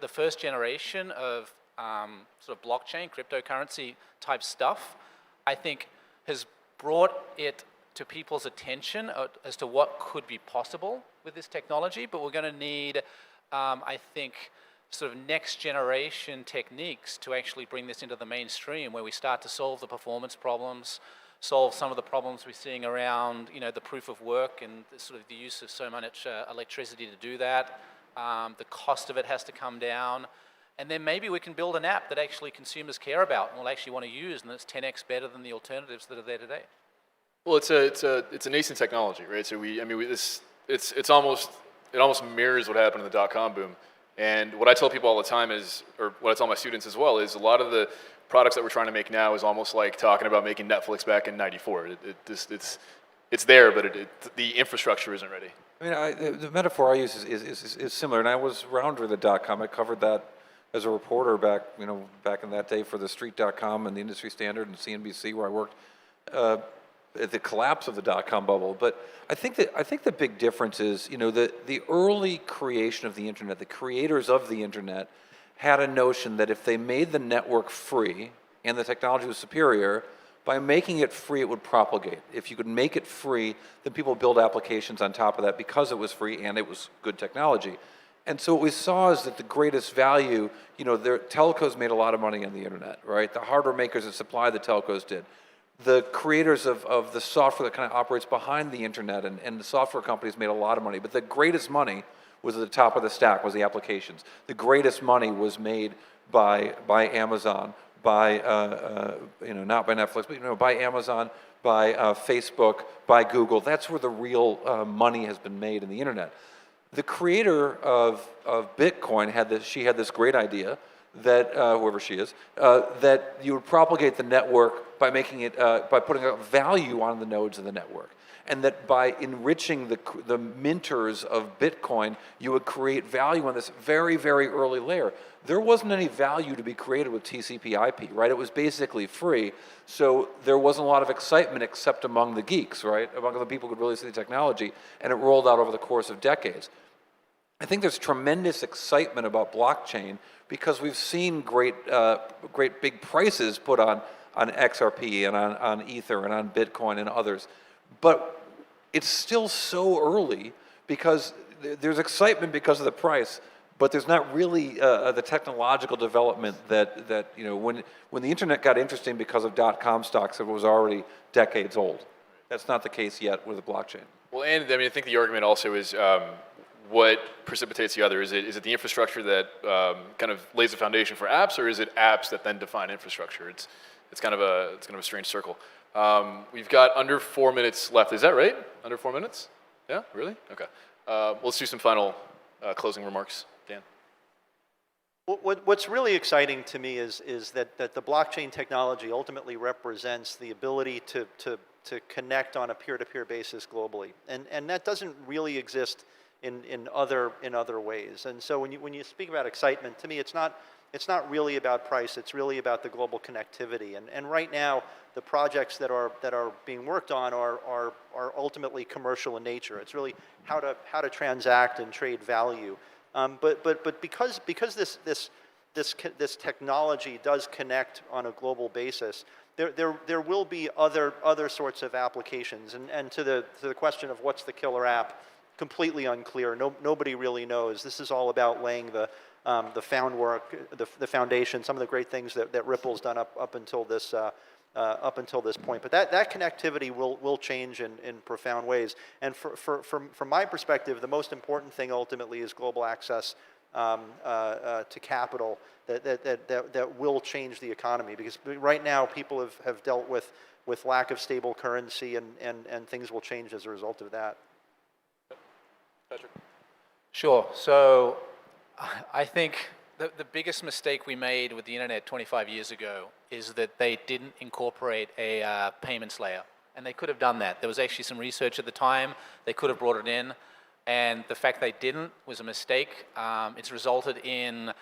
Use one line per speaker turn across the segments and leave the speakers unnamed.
the first generation of sort of blockchain, cryptocurrency type stuff, I think has brought it to people's attention as to what could be possible with this technology, but we're going to need, I think, sort of next generation techniques to actually bring this into the mainstream, where we start to solve the performance problems, solve some of the problems we're seeing around, the proof of work and sort of the use of so much electricity to do that. The cost of it has to come down. And then maybe we can build an app that actually consumers care about and will actually want to use, and that's 10x better than the alternatives that are there today.
Well, it's a nascent technology, right? So it almost mirrors what happened in the dot-com boom. And what I tell people all the time is, or what I tell my students as well, is a lot of the products that we're trying to make now is almost like talking about making Netflix back in '94. It's there, but the infrastructure isn't ready.
I mean, the metaphor I use is similar, and I was around during the dot-com. I covered that as a reporter back in that day for the Street.com and the Industry Standard and CNBC, where I worked at the collapse of the dot-com bubble. But I think the big difference is, the early creation of the internet, the creators of the internet had a notion that if they made the network free and the technology was superior, by making it free, it would propagate. If you could make it free, then people build applications on top of that because it was free and it was good technology. And so what we saw is that the greatest value, their telcos made a lot of money on the internet, right? The hardware makers that supply the telcos did. The creators of the software that kind of operates behind the internet and the software companies made a lot of money. But the greatest money was at the top of the stack, was the applications. The greatest money was made by Amazon, by, not by Netflix, but by Amazon, by Facebook, by Google. That's where the real money has been made in the internet. The creator of Bitcoin had this great idea that, whoever she is, that you would propagate the network by making it, by putting a value on the nodes of the network. And that by enriching the minters of Bitcoin, you would create value on this very, very early layer. There wasn't any value to be created with TCP/IP, right? It was basically free, so there wasn't a lot of excitement except among the geeks, right? Among the people who could really see the technology, and it rolled out over the course of decades. I think there's tremendous excitement about blockchain because we've seen great big prices put on XRP and on Ether and on Bitcoin and others. But it's still so early because there's excitement because of the price, but there's not really the technological development that when the internet got interesting because of dot-com stocks, it was already decades old. That's not the case yet with the blockchain.
Well, and I think the argument also is what precipitates the other. Is it the infrastructure that kind of lays the foundation for apps, or is it apps that then define infrastructure? It's kind of a strange circle. We've got under 4 minutes left. Is that right? Under 4 minutes? Yeah, really? Okay. Let's do some final closing remarks. Dan.
What's really exciting to me is that the blockchain technology ultimately represents the ability to connect on a peer-to-peer basis globally, and that doesn't really exist in other ways. And so when you speak about excitement, to me it's not really about price. It's really about the global connectivity. And right now, the projects that are being worked on are ultimately commercial in nature. It's really how to transact and trade value. But because this technology does connect on a global basis, there will be other sorts of applications. And to the question of what's the killer app, completely unclear. Nobody really knows. This is all about laying the foundation, some of the great things that Ripple's done up until this point. But that connectivity will change in profound ways. And from my perspective, the most important thing ultimately is global access to capital that will change the economy. Because right now people have dealt with lack of stable currency, and things will change as a result of that.
Patrick?
Sure. So I think the biggest mistake we made with the internet 25 years ago is that they didn't incorporate a payments layer. And they could have done that. There was actually some research at the time. They could have brought it in. And the fact they didn't was a mistake. It's resulted in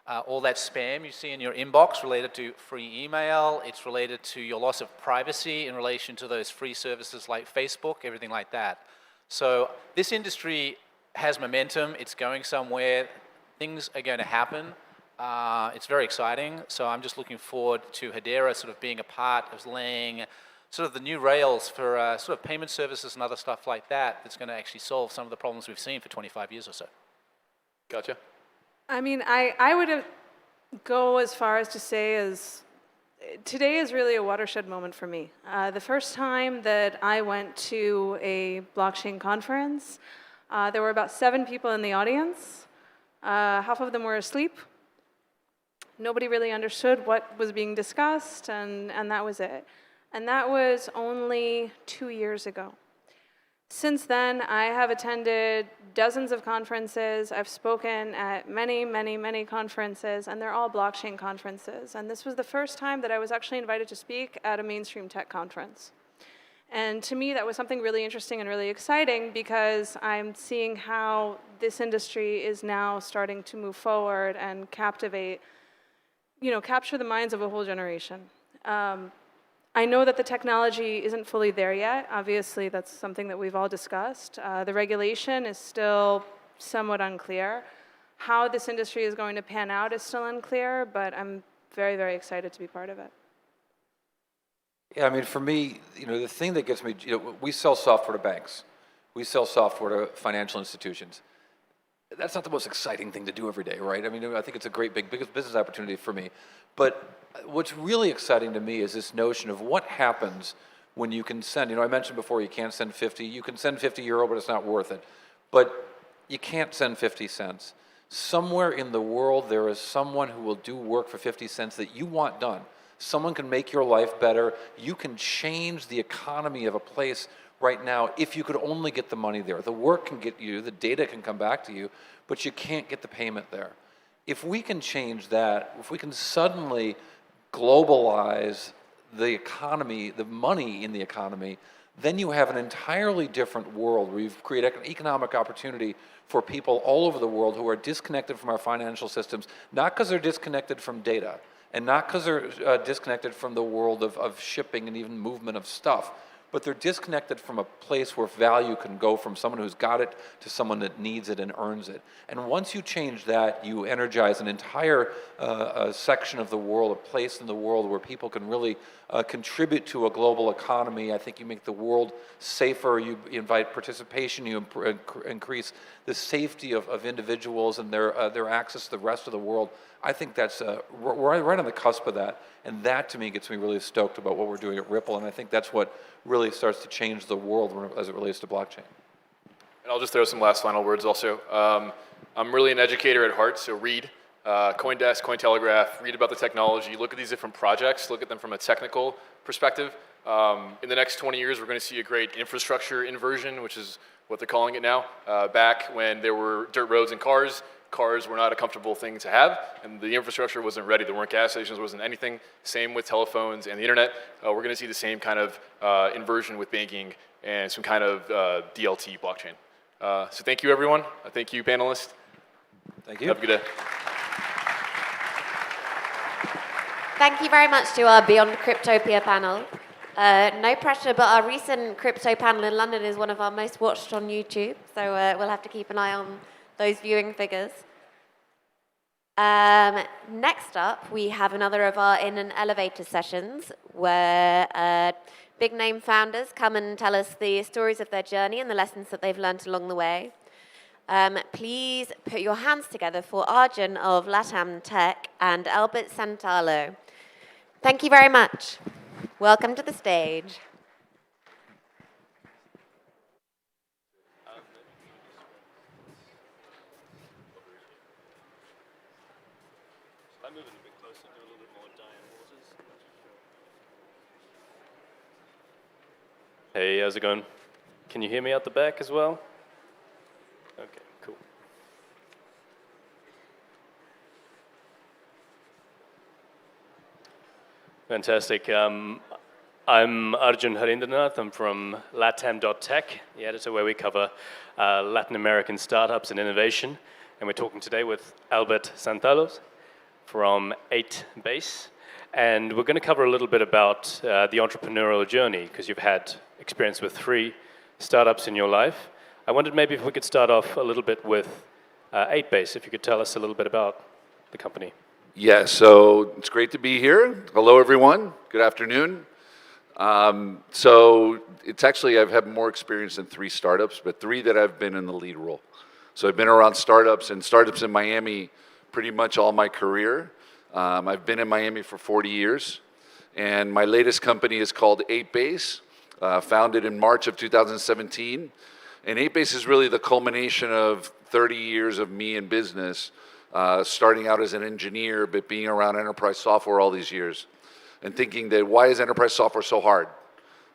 all that spam you see in your inbox related to free email. It's related to your loss of privacy in relation to those free services like Facebook, everything like that. So this industry has momentum. It's going somewhere. things are going to happen. It's very exciting. So I'm just looking forward to Hedera sort of being a part of laying sort of the new rails for sort of payment services and other stuff like that that's going to actually solve some of the problems we've seen for 25 years or so.
Gotcha.
I mean, I would go as far as to say as today is really a watershed moment for me. The first time that I went to a blockchain conference, there were about 7 people in the audience. Half of them were asleep. Nobody really understood what was being discussed, and that was it. And that was only 2 years ago. Since then, I have attended dozens of conferences. I've spoken at many, many, many conferences, and they're all blockchain conferences. And this was the first time that I was actually invited to speak at a mainstream tech conference. And to me, that was something really interesting and really exciting because I'm seeing how this industry is now starting to move forward and captivate, capture the minds of a whole generation. I know that the technology isn't fully there yet. Obviously, that's something that we've all discussed. The regulation is still somewhat unclear. How this industry is going to pan out is still unclear, but I'm very, very excited to be part of it.
Yeah, I mean, for me, the thing that gets me, we sell software to banks. We sell software to financial institutions. That's not the most exciting thing to do every day, right? I mean, I think it's a great, biggest business opportunity for me. But what's really exciting to me is this notion of what happens when you can send, I mentioned before you can't send 50, you can send 50 euro, but it's not worth it. But you can't send 50 cents. Somewhere in the world, there is someone who will do work for 50 cents that you want done. Someone can make your life better. You can change the economy of a place right now if you could only get the money there. The work can get you, the data can come back to you, but you can't get the payment there. If we can change that, if we can suddenly globalize the economy, the money in the economy, then you have an entirely different world where you've created an economic opportunity for people all over the world who are disconnected from our financial systems, not because they're disconnected from data, and not because they're disconnected from the world of shipping and even movement of stuff, but they're disconnected from a place where value can go from someone who's got it to someone that needs it and earns it. And once you change that, you energize an entire section of the world, a place in the world where people can really contribute to a global economy. I think you make the world safer, you invite participation, you increase the safety of individuals and their access to the rest of the world. I think that's, we're right on the cusp of that. And that, to me, gets me really stoked about what we're doing at Ripple. And I think that's what really starts to change the world as it relates to blockchain.
And I'll just throw some last final words also. I'm really an educator at heart, so read CoinDesk, Cointelegraph, read about the technology, look at these different projects, look at them from a technical perspective. In the next 20 years, we're going to see a great infrastructure inversion, which is what they're calling it now. Back when there were dirt roads and cars were not a comfortable thing to have, and the infrastructure wasn't ready. There weren't gas stations, there wasn't anything. Same with telephones and the internet. We're going to see the same kind of inversion with banking and some kind of DLT blockchain. So thank you, everyone. Thank you, panelists.
Thank you.
Have a good day.
Thank you very much to our Beyond Cryptopia panel. No pressure, but our recent crypto panel in London is one of our most watched on YouTube, so we'll have to keep an eye on those viewing figures. Next up, we have another of our In an Elevator sessions, where big name founders come and tell us the stories of their journey and the lessons that they've learned along the way. Please put your hands together for Arjun of LATAM Tech and Albert Santalo. Thank you very much. Welcome to the stage.
I'm moving a bit closer, do a little bit more Diane Waters. Hey, how's it going? Can you hear me out the back as well? Okay, cool. Fantastic. I'm Arjun Harindranath. I'm from latam.tech, the editor where we cover Latin American startups and innovation. And we're talking today with Albert Santalos from 8base. And we're going to cover a little bit about the entrepreneurial journey, because you've had experience with 3 startups in your life. I wondered maybe if we could start off a little bit with 8base. If you could tell us a little bit about the company.
Yeah, so it's great to be here. Hello, everyone. Good afternoon. So it's actually, I've had more experience in 3 startups, but 3 that I've been in the lead role. So I've been around startups in Miami pretty much all my career. I've been in Miami for 40 years, and my latest company is called 8base, founded in March of 2017. And 8base is really the culmination of 30 years of me in business, starting out as an engineer, but being around enterprise software all these years, and thinking that why is enterprise software so hard?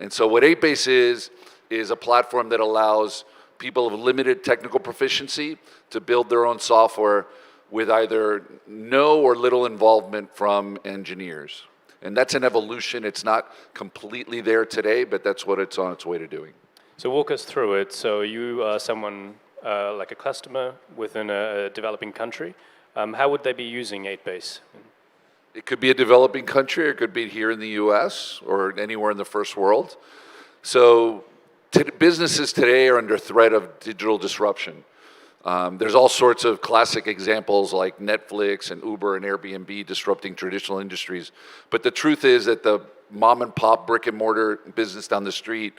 And so what 8base is a platform that allows people of limited technical proficiency to build their own software with either no or little involvement from engineers. And that's an evolution. It's not completely there today, but that's what it's on its way to doing.
So walk us through it. So you are someone like a customer within a developing country. How would they be using 8base?
It could be a developing country, or it could be here in the US or anywhere in the first world. So businesses today are under threat of digital disruption. There's all sorts of classic examples like Netflix and Uber and Airbnb disrupting traditional industries. But the truth is that the mom and pop brick and mortar business down the street,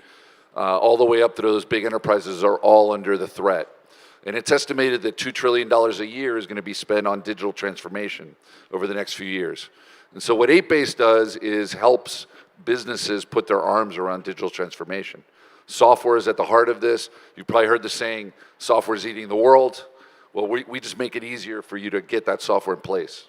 all the way up to those big enterprises, are all under the threat. And it's estimated that $2 trillion a year is going to be spent on digital transformation over the next few years. And so what 8base does is helps businesses put their arms around digital transformation. Software is at the heart of this. You've probably heard the saying, software is eating the world. Well, we just make it easier for you to get that software in place.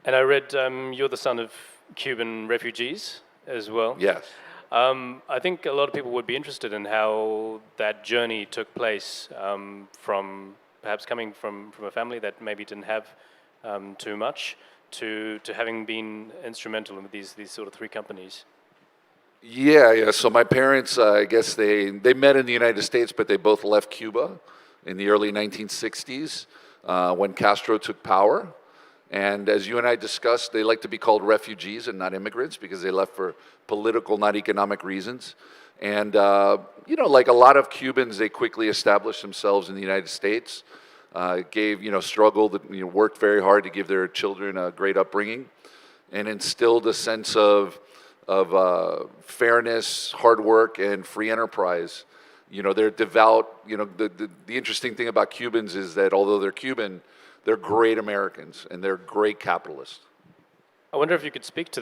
And I read you're the son of Cuban refugees as well.
Yes.
I think a lot of people would be interested in how that journey took place from perhaps coming from a family that maybe didn't have too much to having been instrumental in these sort of 3 companies.
Yeah. So my parents, I guess they met in the United States, but they both left Cuba in the early 1960s when Castro took power. And as you and I discussed, they like to be called refugees and not immigrants because they left for political, not economic reasons. And, like a lot of Cubans, they quickly established themselves in the United States, struggled, worked very hard to give their children a great upbringing, and instilled a sense of fairness, hard work, and free enterprise. They're devout. The interesting thing about Cubans is that although they're Cuban, they're great Americans and they're great capitalists.
I wonder if you could speak to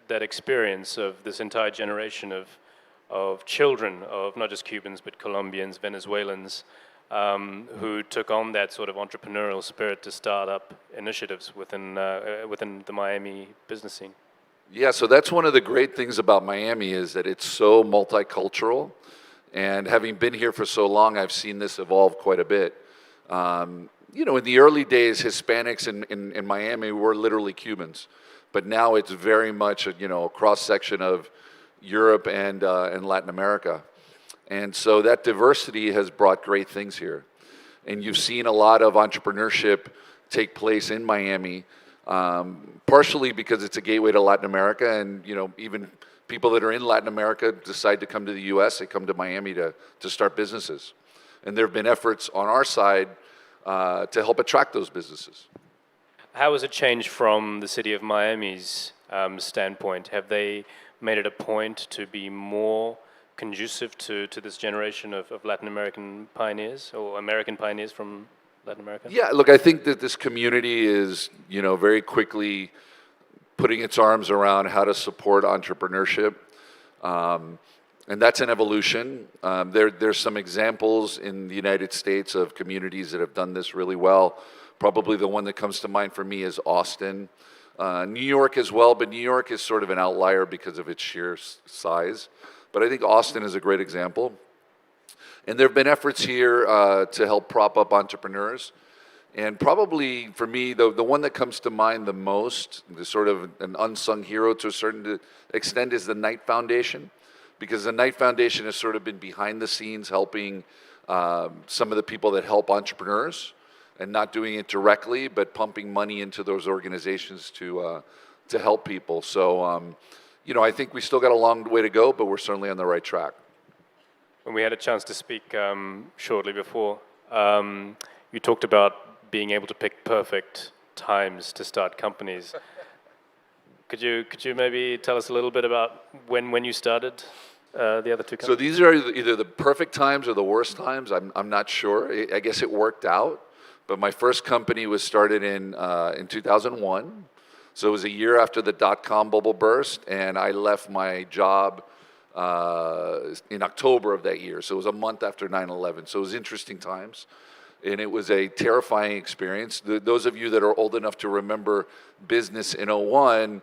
that experience of this entire generation of children of not just Cubans but Colombians, Venezuelans, who took on that sort of entrepreneurial spirit to start up initiatives within the Miami business scene.
Yeah, so that's one of the great things about Miami is that it's so multicultural. And having been here for so long, I've seen this evolve quite a bit. In the early days, Hispanics in Miami were literally Cubans. But now it's very much a cross-section of Europe and Latin America. And so that diversity has brought great things here. And you've seen a lot of entrepreneurship take place in Miami, partially because it's a gateway to Latin America, and even people that are in Latin America decide to come to the U.S., they come to Miami to start businesses. And there have been efforts on our side to help attract those businesses.
How has it changed from the city of Miami's standpoint? Have they made it a point to be more conducive to this generation of Latin American pioneers or American pioneers from Latin America?
Yeah, look, I think that this community is, very quickly putting its arms around how to support entrepreneurship. And that's an evolution. There's some examples in the United States of communities that have done this really well. Probably the one that comes to mind for me is Austin. New York as well, but New York is sort of an outlier because of its sheer size. But I think Austin is a great example. And there have been efforts here to help prop up entrepreneurs. And probably for me, the one that comes to mind the most, the sort of an unsung hero to a certain extent, is the Knight Foundation. Because the Knight Foundation has sort of been behind the scenes helping some of the people that help entrepreneurs, and not doing it directly, but pumping money into those organizations to help people. So, I think we still got a long way to go, but we're certainly on the right track.
When we had a chance to speak shortly before, you talked about being able to pick perfect times to start companies. Could you maybe tell us a little bit about when you started the other two companies?
So these are either the perfect times or the worst times. I'm not sure. I guess it worked out. But my first company was started in 2001. So it was a year after the dot-com bubble burst, and I left my job in October of that year. So it was a month after 9/11. So it was interesting times. And it was a terrifying experience. Those of you that are old enough to remember business in '01,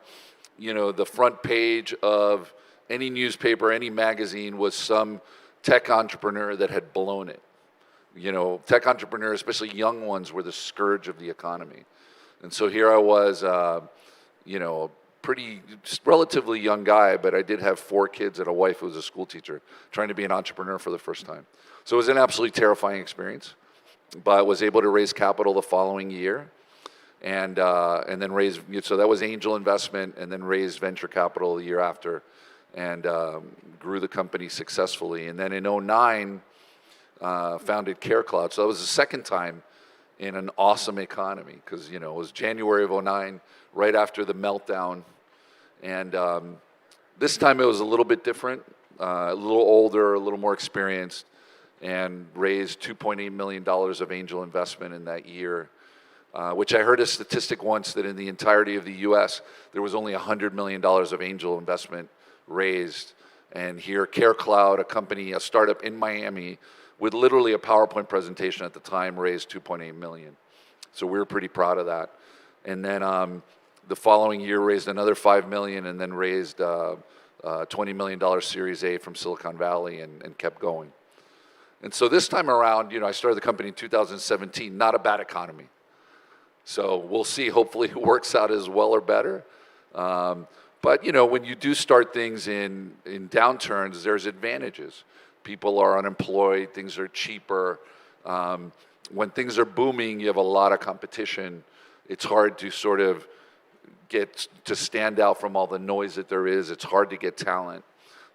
you know, the front page of any newspaper, any magazine was some tech entrepreneur that had blown it. You know, tech entrepreneurs, especially young ones, were the scourge of the economy. And so here I was, you know, a pretty relatively young guy, but I did have 4 kids and a wife who was a school teacher, trying to be an entrepreneur for the first time. So it was an absolutely terrifying experience. But I was able to raise capital the following year, and then raise. So that was angel investment, and then raised venture capital the year after, and grew the company successfully. And then in '09, founded CareCloud. So that was the second time in an awesome economy, because you know it was January of '09, right after the meltdown, and this time it was a little bit different, a little older, a little more experienced, and raised $2.8 million of angel investment in that year, which I heard a statistic once that in the entirety of the US, there was only $100 million of angel investment raised. And here, CareCloud, a company, a startup in Miami, with literally a PowerPoint presentation at the time, raised $2.8 million. So we were pretty proud of that. And then the following year raised another $5 million, and then raised $20 million Series A from Silicon Valley, and kept going. And so this time around, you know, I started the company in 2017, not a bad economy. So we'll see, hopefully it works out as well or better. But, you know, when you do start things in downturns, there's advantages. People are unemployed, things are cheaper. When things are booming, you have a lot of competition. It's hard to sort of get to stand out from all the noise that there is. It's hard to get talent.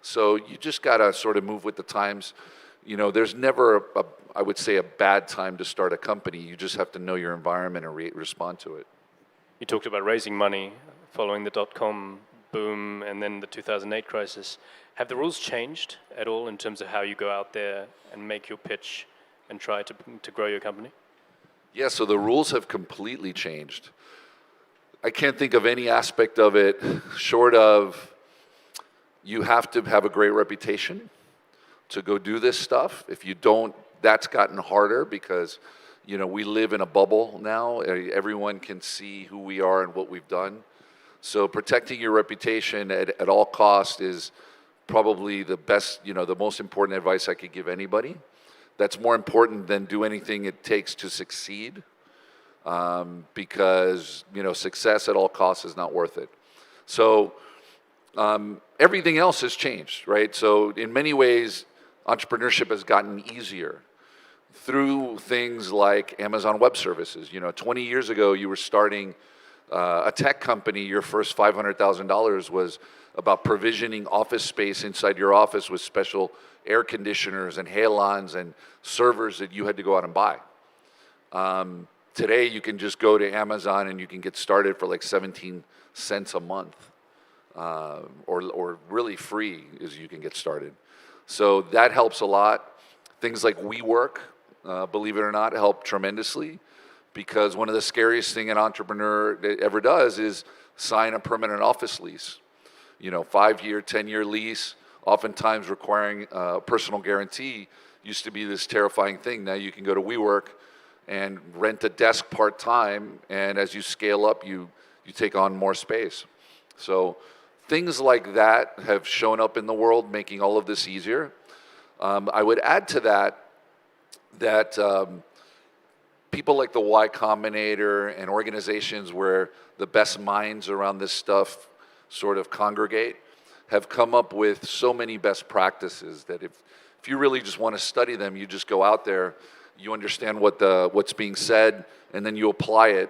So you just got to sort of move with the times. You know, there's never, I would say, a bad time to start a company. You just have to know your environment and respond to it.
You talked about raising money following the dot-com boom and then the 2008 crisis. Have the rules changed at all in terms of how you go out there and make your pitch and try to grow your company?
Yeah, so the rules have completely changed. I can't think of any aspect of it short of you have to have a great reputation to go do this stuff. If you don't, that's gotten harder because, you know, we live in a bubble now. Everyone can see who we are and what we've done. So protecting your reputation at all costs is probably the best, you know, the most important advice I could give anybody. That's more important than do anything it takes to succeed, because, you know, success at all costs is not worth it. So everything else has changed, right? So in many ways, entrepreneurship has gotten easier through things like Amazon Web Services. You know, 20 years ago, you were starting a tech company. Your first $500,000 was about provisioning office space inside your office with special air conditioners and halons and servers that you had to go out and buy. Today, you can just go to Amazon and you can get started for like 17 cents a month, or really free as you can get started. So that helps a lot. Things like WeWork, believe it or not, help tremendously, because one of the scariest thing an entrepreneur ever does is sign a permanent office lease. You know, 5-year, 10-year lease, oftentimes requiring a personal guarantee, used to be this terrifying thing. Now you can go to WeWork and rent a desk part-time, and as you scale up, you take on more space. So things like that have shown up in the world, making all of this easier. I would add to that people like the Y Combinator and organizations where the best minds around this stuff sort of congregate have come up with so many best practices that if you really just want to study them, you just go out there, you understand what's being said, and then you apply it,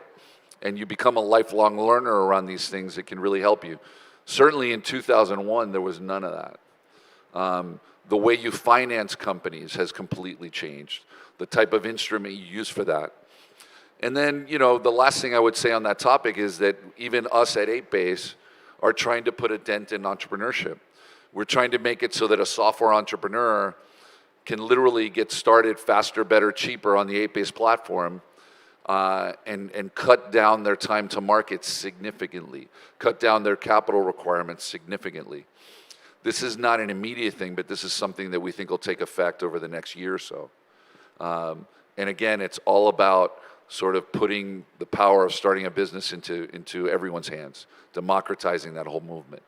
and you become a lifelong learner around these things that can really help you. Certainly in 2001, there was none of that. The way you finance companies has completely changed. The type of instrument you use for that. And then, you know, the last thing I would say on that topic is that even us at 8base are trying to put a dent in entrepreneurship. We're trying to make it so that a software entrepreneur can literally get started faster, better, cheaper on the 8base platform, and cut down their time to market significantly, cut down their capital requirements significantly. This is not an immediate thing, but this is something that we think will take effect over the next year or so. And again, it's all about sort of putting the power of starting a business into everyone's hands, democratizing that whole movement.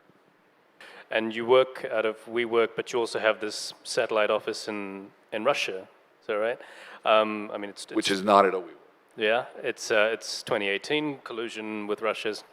And you work out of WeWork, but you also have this satellite office in Russia. Is that right? I mean, it's
Which is not at a WeWork.
yeah. It's 2018 collusion with Russia's